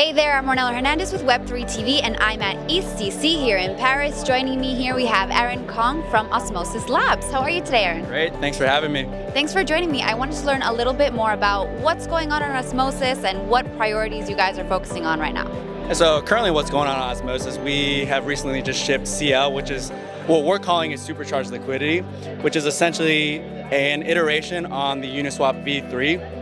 Hey there, I'm Ornella Hernandez with Web3 TV, and I'm at EthCC here in Paris. Joining me here, we have Aaron Kong from Osmosis Labs. How are you today, Aaron? Great, thanks for having me. Thanks for joining me. I wanted to learn a little bit more about what's going on in Osmosis and what priorities you guys are focusing on right now. So currently what's going on in Osmosis, we have recently just shipped CL, which is what we're calling a supercharged liquidity, which is essentially an iteration on the Uniswap V3.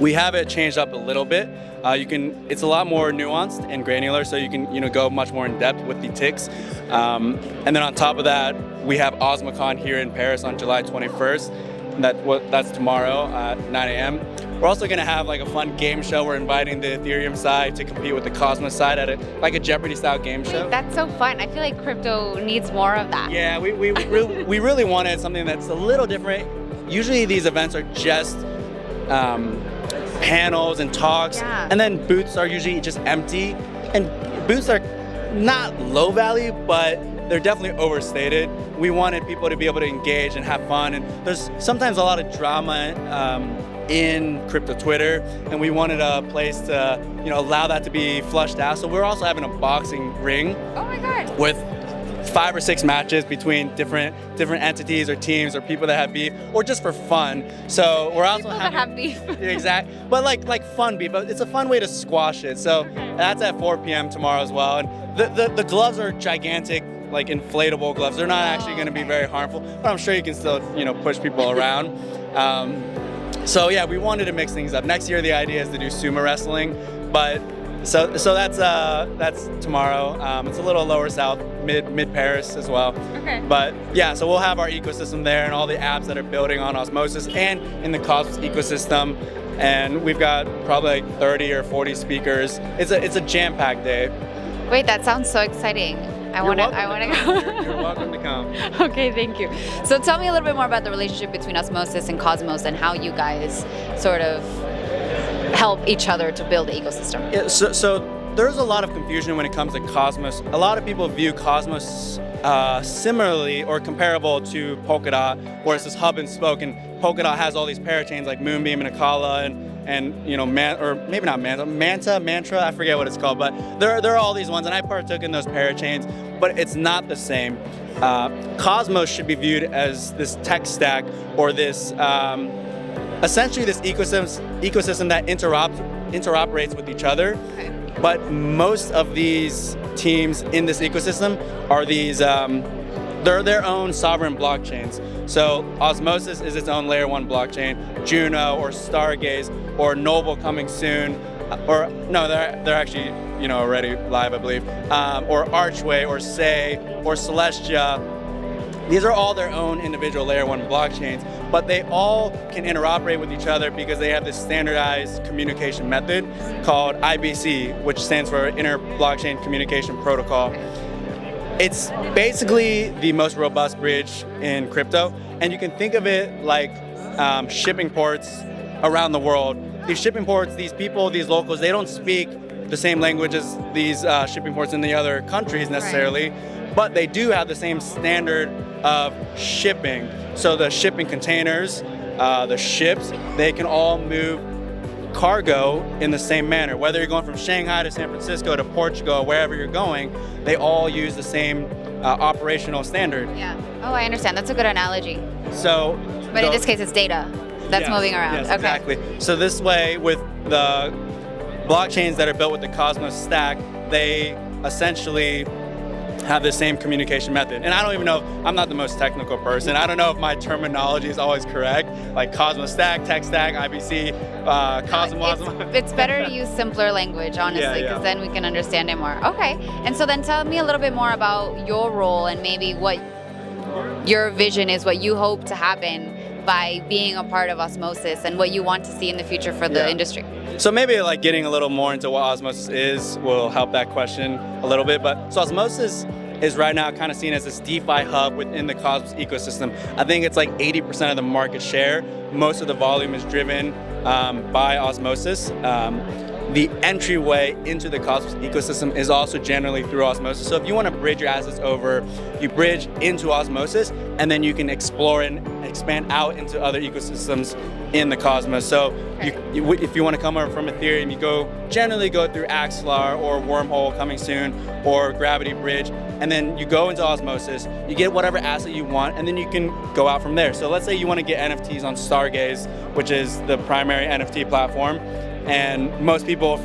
We have it changed up a little bit. It's a lot more nuanced and granular, so you can go much more in depth with the ticks. And then on top of that, we have OsmoCon here in Paris on July 21st. That's tomorrow at 9 a.m. We're also going to have like a fun game show. We're inviting the Ethereum side to compete with the Cosmos side at a Jeopardy style game show. That's so fun. I feel like crypto needs more of that. Yeah, we really wanted something that's a little different. Usually these events are just panels and talks, and then booths are usually just empty. And booths are not low value, but they're definitely overstated. We wanted people to be able to engage and have fun, and there's sometimes a lot of drama in crypto Twitter, and we wanted a place to allow that to be flushed out. So we're also having a boxing ring. Oh my god! With 5 or 6 matches between different entities or teams or people that have beef, or just for fun. So we're also people that have beef. Exactly, but like fun beef. But it's a fun way to squash it. So that's at 4 p.m. tomorrow as well. And the gloves are gigantic, like inflatable gloves. They're not actually going to be very harmful, but I'm sure you can still push people around. So yeah, we wanted to mix things up. Next year the idea is to do sumo wrestling, but so that's tomorrow. It's a little lower south, mid Paris as well. Okay. But yeah, so we'll have our ecosystem there and all the apps that are building on Osmosis and in the Cosmos ecosystem. And we've got probably like 30 or 40 speakers. It's a jam-packed day. Wait, that sounds so exciting. I want to go. You're welcome to come. Okay, thank you. So tell me a little bit more about the relationship between Osmosis and Cosmos and how you guys sort of help each other to build the ecosystem. Yeah, so there's a lot of confusion when it comes to Cosmos. A lot of people view Cosmos similarly or comparable to Polkadot, where it's this hub and spoke, and Polkadot has all these parachains like Moonbeam and Akala and maybe not Manta, Mantra, I forget what it's called, but there are all these ones, and I partook in those parachains, but it's not the same. Cosmos should be viewed as this tech stack, or this essentially this ecosystem that interoperates with each other. Okay. But most of these teams in this ecosystem are these they're their own sovereign blockchains. So Osmosis is its own layer 1 blockchain. Juno or Stargaze or Noble coming soon, or no, they're actually already live, I believe. Or Archway or Say or Celestia. These are all their own individual layer 1 blockchains, but they all can interoperate with each other because they have this standardized communication method called IBC, which stands for Inter-Blockchain Communication Protocol. It's basically the most robust bridge in crypto, and you can think of it like shipping ports around the world. These shipping ports, these people, these locals, they don't speak the same language as these shipping ports in the other countries necessarily, but they do have the same standard of shipping. So the shipping containers, the ships, they can all move cargo in the same manner. Whether you're going from Shanghai to San Francisco to Portugal, wherever you're going, they all use the same operational standard. Yeah. Oh, I understand. That's a good analogy. So, but in this case, it's data that's moving around. Yes, okay. Exactly. So this way, with the blockchains that are built with the Cosmos stack, they essentially have the same communication method. And I don't even know, I'm not the most technical person. I don't know if my terminology is always correct, like Cosmos stack, tech stack, IBC, Cosmos. It's better to use simpler language, honestly, because then we can understand it more. Okay, and so then tell me a little bit more about your role and maybe what your vision is, what you hope to happen by being a part of Osmosis and what you want to see in the future for the industry. So maybe like getting a little more into what Osmosis is will help that question a little bit. But so Osmosis is right now kind of seen as this DeFi hub within the Cosmos ecosystem. I think it's like 80% of the market share. Most of the volume is driven by Osmosis. the entryway into the Cosmos ecosystem is also generally through Osmosis. So if you want to bridge your assets over, you bridge into Osmosis, and then you can explore and expand out into other ecosystems in the Cosmos. So if you want to come over from Ethereum, you generally go through Axelar or Wormhole coming soon, or Gravity Bridge, and then you go into Osmosis, you get whatever asset you want, and then you can go out from there. So let's say you want to get NFTs on Stargaze, which is the primary NFT platform, and most people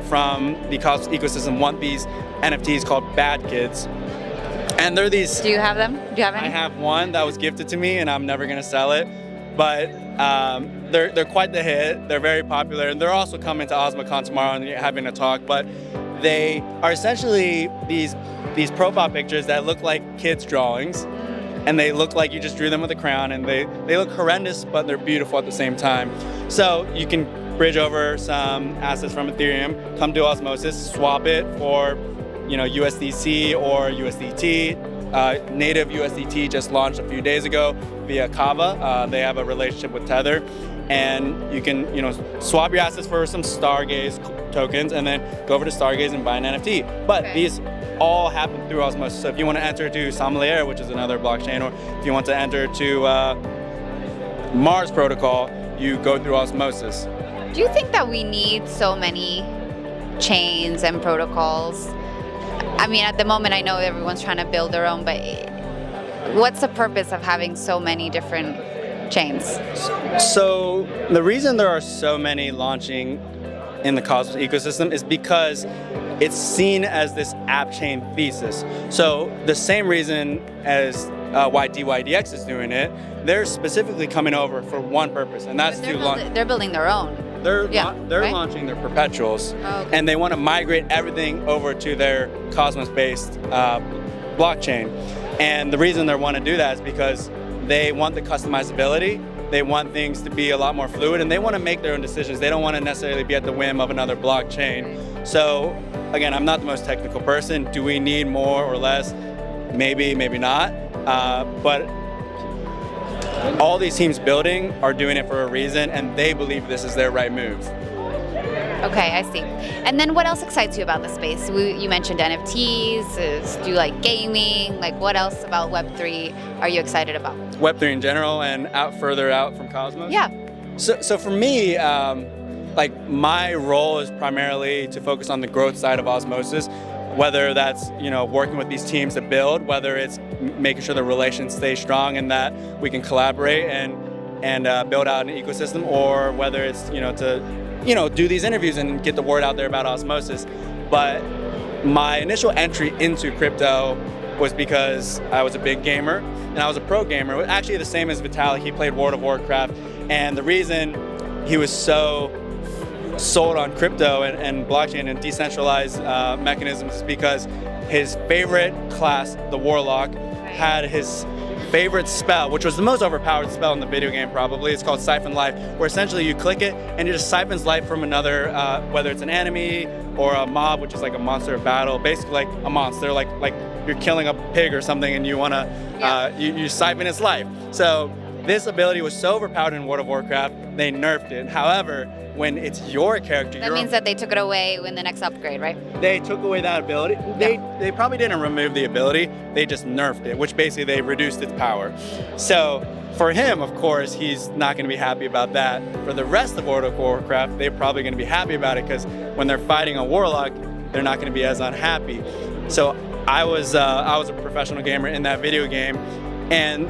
from the Cosmos ecosystem want these NFTs called Bad Kids. And they're these... Do you have them? Do you have any? I have one that was gifted to me, and I'm never going to sell it. But they're quite the hit. They're very popular, and they're also coming to OsmoCon tomorrow and having a talk. But they are essentially these profile pictures that look like kids' drawings, and they look like you just drew them with a crayon, and they look horrendous, but they're beautiful at the same time. So you can bridge over some assets from Ethereum, come to Osmosis, swap it for USDC or USDT. Native USDT just launched a few days ago via Kava. They have a relationship with Tether, and you can swap your assets for some Stargaze tokens, and then go over to Stargaze and buy an NFT. But these all happen through Osmosis. So if you want to enter to Sommelier, which is another blockchain, or if you want to enter to Mars Protocol, you go through Osmosis. Do you think that we need so many chains and protocols? I mean, at the moment, I know everyone's trying to build their own, but what's the purpose of having so many different chains? So the reason there are so many launching in the Cosmos ecosystem is because it's seen as this app chain thesis. So the same reason as why DYDX is doing it, they're specifically coming over for one purpose, and that's to launch. They're building their own. They're launching their perpetuals, and they want to migrate everything over to their Cosmos-based blockchain. And the reason they want to do that is because they want the customizability. They want things to be a lot more fluid, and they want to make their own decisions. They don't want to necessarily be at the whim of another blockchain. So again, I'm not the most technical person. Do we need more or less? Maybe, maybe not. But all these teams building are doing it for a reason, and they believe this is their right move. Okay, I see. And then what else excites you about the space? You mentioned NFTs. Do you like gaming? Like, what else about Web3 are you excited about? Web3 in general, and further out from Cosmos? Yeah. So for me, like, my role is primarily to focus on the growth side of Osmosis, whether that's working with these teams to build, whether it's making sure the relations stay strong and that we can collaborate and build out an ecosystem, or whether it's to do these interviews and get the word out there about Osmosis. But my initial entry into crypto was because I was a big gamer, and I was a pro gamer, actually the same as Vitalik. He played World of Warcraft, and the reason he was so sold on crypto and blockchain and decentralized mechanisms is because his favorite class, the Warlock, had his favorite spell, which was the most overpowered spell in the video game probably. It's called Siphon Life, where essentially you click it and it just siphons life from another, whether it's an enemy or a mob, which is like a monster of battle, basically like a monster, like you're killing a pig or something and you want to, you siphon its life. So this ability was so overpowered in World of Warcraft, they nerfed it. However, when it's your character, that means that they took it away in the next upgrade, right? They took away that ability. They probably didn't remove the ability, they just nerfed it, which basically they reduced its power. So for him, of course, he's not going to be happy about that. For the rest of World of Warcraft, they're probably going to be happy about it, because when they're fighting a Warlock, they're not going to be as unhappy. So I was a professional gamer in that video game, and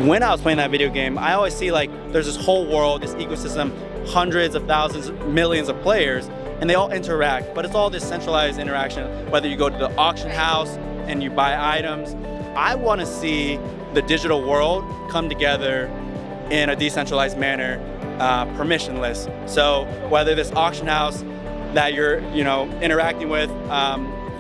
when I was playing that video game, I always see like there's this whole world, this ecosystem, hundreds of thousands, millions of players, and they all interact, but it's all this centralized interaction. Whether you go to the auction house and you buy items, I want to see the digital world come together in a decentralized manner, permissionless. So whether this auction house that you're interacting with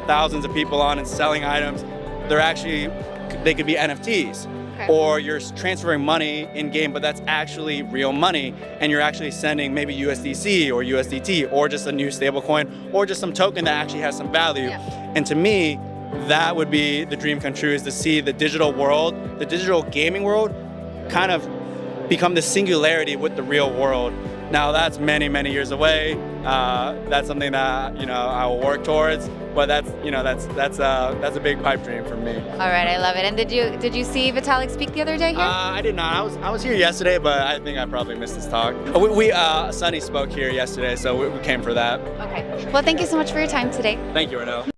thousands of people on and selling items, they could be NFTs. Or you're transferring money in game, but that's actually real money, and you're actually sending maybe USDC or USDT or just a new stablecoin or just some token that actually has some value. And to me, that would be the dream come true, is to see the digital world, the digital gaming world, kind of become the singularity with the real world. Now that's many, many years away. That's something that I will work towards. But that's a big pipe dream for me. All right, I love it. And did you see Vitalik speak the other day here? I did not. I was here yesterday, but I think I probably missed his talk. Sunny spoke here yesterday, so we came for that. Okay. Well, thank you so much for your time today. Thank you, Renelle.